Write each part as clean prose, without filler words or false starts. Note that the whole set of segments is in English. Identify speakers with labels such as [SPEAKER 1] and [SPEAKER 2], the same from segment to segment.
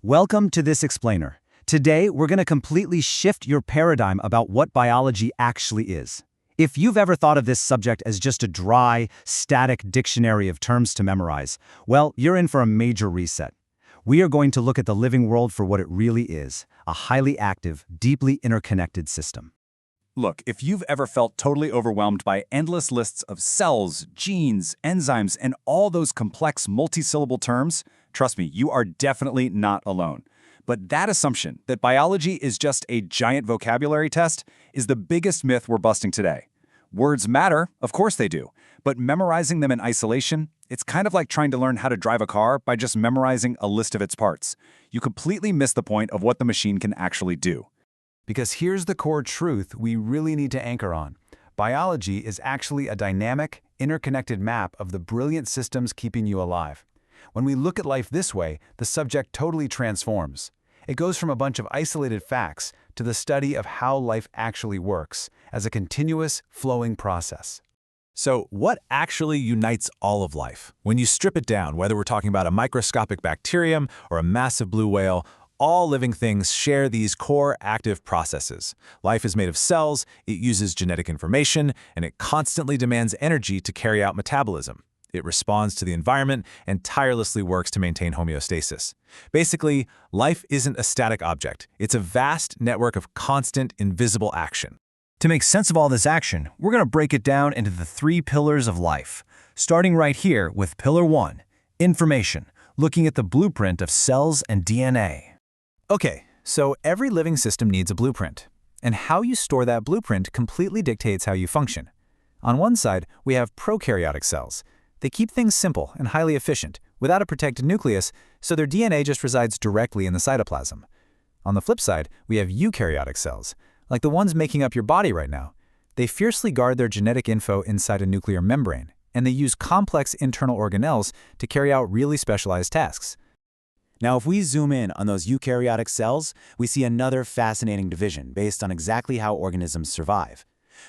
[SPEAKER 1] Welcome to this explainer. Today, we're going to completely shift your paradigm about what biology actually is. If you've ever thought of this subject as just a dry, static dictionary of terms to memorize, well, you're in for a major reset. We are going to look at the living world for what it really is, a highly active, deeply interconnected system.
[SPEAKER 2] Look, if you've ever felt totally overwhelmed by endless lists of cells, genes, enzymes, and all those complex multi-syllable terms, trust me, you are definitely not alone. But that assumption that biology is just a giant vocabulary test is the biggest myth we're busting today. Words matter, of course they do, but memorizing them in isolation, it's kind of like trying to learn how to drive a car by just memorizing a list of its parts. You completely miss the point of what the machine can actually do.
[SPEAKER 3] Because here's the core truth we really need to anchor on. Biology is actually a dynamic, interconnected map of the brilliant systems keeping you alive. When we look at life this way, the subject totally transforms. It goes from a bunch of isolated facts to the study of how life actually works as a continuous, flowing process.
[SPEAKER 4] So what actually unites all of life? When you strip it down, whether we're talking about a microscopic bacterium or a massive blue whale, all living things share these core active processes. Life is made of cells, it uses genetic information, and it constantly demands energy to carry out metabolism. It responds to the environment and tirelessly works to maintain homeostasis. Basically, life isn't a static object. It's a vast network of constant, invisible action.
[SPEAKER 1] To make sense of all this action, we're going to break it down into the 3 pillars of life, starting right here with Pillar 1, information, looking at the blueprint of cells and DNA.
[SPEAKER 3] Okay, so every living system needs a blueprint, and how you store that blueprint completely dictates how you function. On one side, we have prokaryotic cells. They keep things simple and highly efficient, without a protected nucleus, so their DNA just resides directly in the cytoplasm. On the flip side, we have eukaryotic cells, like the ones making up your body right now. They fiercely guard their genetic info inside a nuclear membrane, and they use complex internal organelles to carry out really specialized tasks.
[SPEAKER 5] Now, if we zoom in on those eukaryotic cells, we see another fascinating division based on exactly how organisms survive.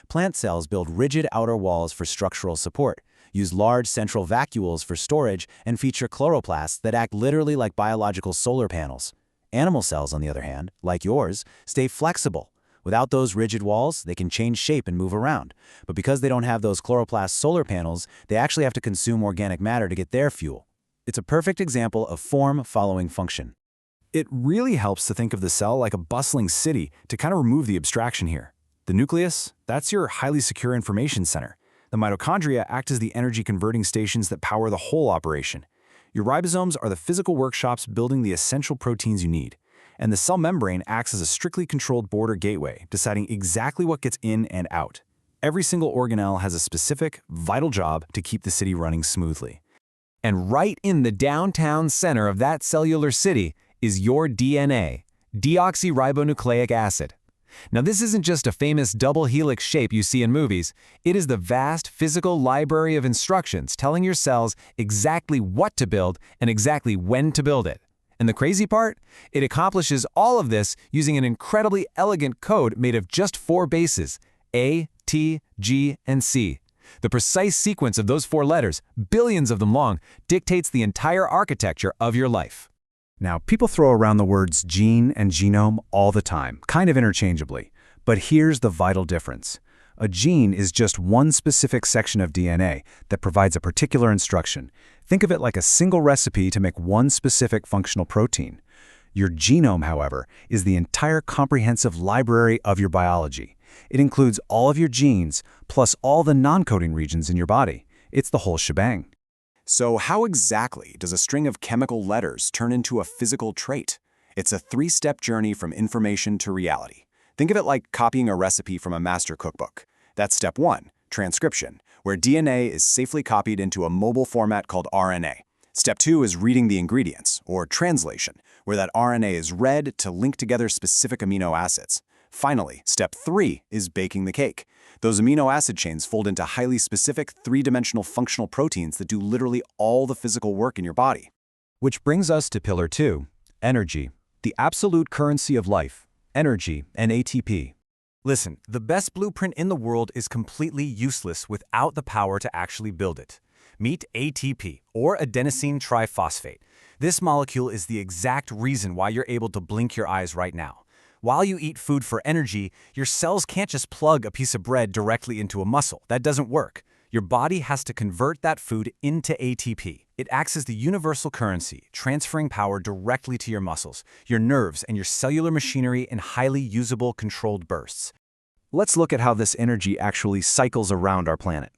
[SPEAKER 5] Plant cells build rigid outer walls for structural support, use large central vacuoles for storage, and feature chloroplasts that act literally like biological solar panels. Animal cells, on the other hand, like yours, stay flexible. Without those rigid walls, they can change shape and move around. But because they don't have those chloroplast solar panels, they actually have to consume organic matter to get their fuel. It's a perfect example of form following function.
[SPEAKER 3] It really helps to think of the cell like a bustling city to kind of remove the abstraction here. The nucleus, that's your highly secure information center. The mitochondria act as the energy converting stations that power the whole operation. Your ribosomes are the physical workshops building the essential proteins you need. And the cell membrane acts as a strictly controlled border gateway, deciding exactly what gets in and out. Every single organelle has a specific, vital job to keep the city running smoothly.
[SPEAKER 6] And right in the downtown center of that cellular city is your DNA, deoxyribonucleic acid. Now, this isn't just a famous double helix shape you see in movies. It is the vast physical library of instructions telling your cells exactly what to build and exactly when to build it. And the crazy part? It accomplishes all of this using an incredibly elegant code made of just 4 bases, A, T, G, and C. The precise sequence of those 4 letters, billions of them long, dictates the entire architecture of your life.
[SPEAKER 1] Now, people throw around the words gene and genome all the time, kind of interchangeably. But here's the vital difference. A gene is just one specific section of DNA that provides a particular instruction. Think of it like a single recipe to make one specific functional protein. Your genome, however, is the entire comprehensive library of your biology. It includes all of your genes, plus all the non-coding regions in your body. It's the whole shebang.
[SPEAKER 2] So how exactly does a string of chemical letters turn into a physical trait? It's a 3-step journey from information to reality. Think of it like copying a recipe from a master cookbook. That's step 1, transcription, where DNA is safely copied into a mobile format called RNA. Step 2 is reading the ingredients, or translation, where that RNA is read to link together specific amino acids. Finally, step 3 is baking the cake. Those amino acid chains fold into highly specific 3-dimensional functional proteins that do literally all the physical work in your body.
[SPEAKER 1] Which brings us to Pillar 2, energy, the absolute currency of life, energy and ATP.
[SPEAKER 6] Listen, the best blueprint in the world is completely useless without the power to actually build it. Meet ATP, or adenosine triphosphate.
[SPEAKER 3] This molecule is the exact reason why you're able to blink your eyes right now. While you eat food for energy, your cells can't just plug a piece of bread directly into a muscle. That doesn't work. Your body has to convert that food into ATP. It acts as the universal currency, transferring power directly to your muscles, your nerves, and your cellular machinery in highly usable, controlled bursts.
[SPEAKER 1] Let's look at how this energy actually cycles around our planet.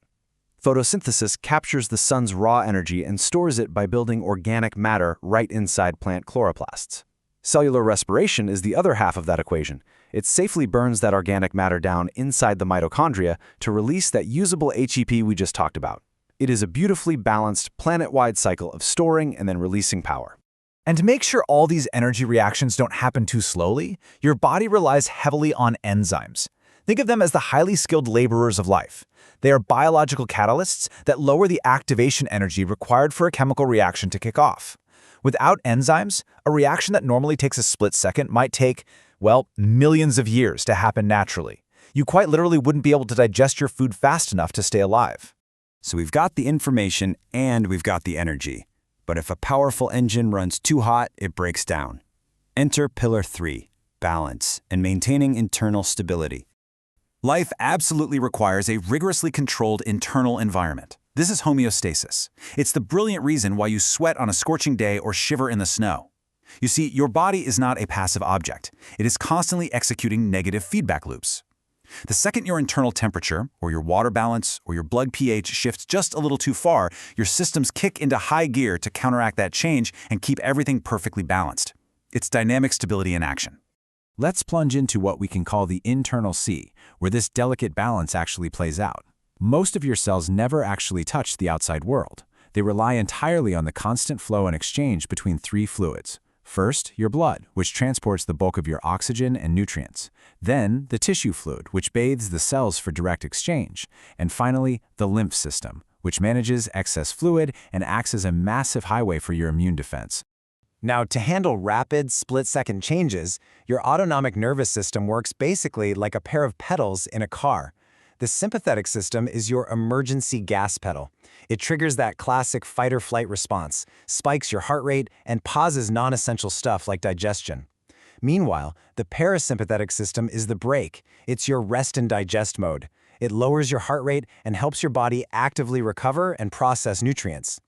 [SPEAKER 1] Photosynthesis captures the sun's raw energy and stores it by building organic matter right inside plant chloroplasts. Cellular respiration is the other half of that equation. It safely burns that organic matter down inside the mitochondria to release that usable ATP we just talked about. It is a beautifully balanced, planet-wide cycle of storing and then releasing power.
[SPEAKER 3] And to make sure all these energy reactions don't happen too slowly, your body relies heavily on enzymes. Think of them as the highly skilled laborers of life. They are biological catalysts that lower the activation energy required for a chemical reaction to kick off. Without enzymes, a reaction that normally takes a split second might take, well, millions of years to happen naturally. You quite literally wouldn't be able to digest your food fast enough to stay alive.
[SPEAKER 5] So we've got the information and we've got the energy. But if a powerful engine runs too hot, it breaks down. Enter Pillar 3, balance and maintaining internal stability.
[SPEAKER 2] Life absolutely requires a rigorously controlled internal environment. This is homeostasis. It's the brilliant reason why you sweat on a scorching day or shiver in the snow. You see, your body is not a passive object. It is constantly executing negative feedback loops. The second your internal temperature, or your water balance, or your blood pH shifts just a little too far, your systems kick into high gear to counteract that change and keep everything perfectly balanced. It's dynamic stability in action.
[SPEAKER 3] Let's plunge into what we can call the internal C, where this delicate balance actually plays out. Most of your cells never actually touch the outside world. They rely entirely on the constant flow and exchange between three fluids. First, your blood, which transports the bulk of your oxygen and nutrients. Then, the tissue fluid, which bathes the cells for direct exchange. And finally, the lymph system, which manages excess fluid and acts as a massive highway for your immune defense.
[SPEAKER 5] Now, to handle rapid, split-second changes, your autonomic nervous system works basically like a pair of pedals in a car. The sympathetic system is your emergency gas pedal. It triggers that classic fight-or-flight response, spikes your heart rate, and pauses non-essential stuff like digestion. Meanwhile, the parasympathetic system is the brake. It's your rest and digest mode. It lowers your heart rate and helps your body actively recover and process nutrients.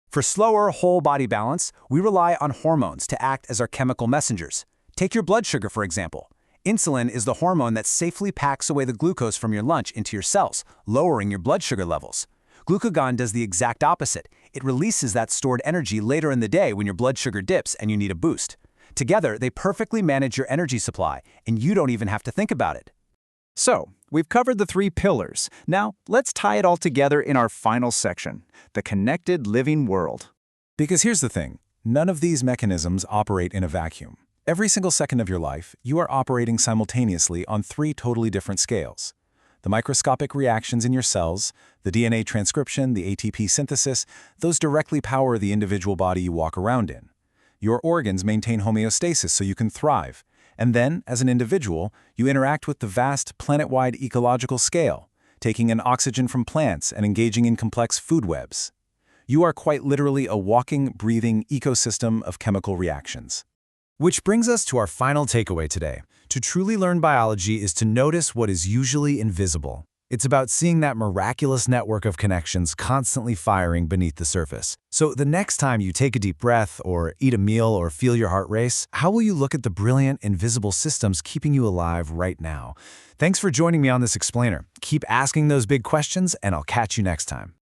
[SPEAKER 3] For slower, whole-body balance, we rely on hormones to act as our chemical messengers. Take your blood sugar, for example. Insulin is the hormone that safely packs away the glucose from your lunch into your cells, lowering your blood sugar levels. Glucagon does the exact opposite. It releases that stored energy later in the day when your blood sugar dips and you need a boost. Together, they perfectly manage your energy supply, and you don't even have to think about it.
[SPEAKER 1] So, we've covered the three pillars. Now, let's tie it all together in our final section, the connected living world.
[SPEAKER 4] Because here's the thing, none of these mechanisms operate in a vacuum. Every single second of your life, you are operating simultaneously on three totally different scales. The microscopic reactions in your cells, the DNA transcription, the ATP synthesis, those directly power the individual body you walk around in. Your organs maintain homeostasis so you can thrive. And then, as an individual, you interact with the vast planet-wide ecological scale, taking in oxygen from plants and engaging in complex food webs. You are quite literally a walking, breathing ecosystem of chemical reactions.
[SPEAKER 3] Which brings us to our final takeaway today. To truly learn biology is to notice what is usually invisible. It's about seeing that miraculous network of connections constantly firing beneath the surface. So the next time you take a deep breath or eat a meal or feel your heart race, how will you look at the brilliant, invisible systems keeping you alive right now? Thanks for joining me on this explainer. Keep asking those big questions, and I'll catch you next time.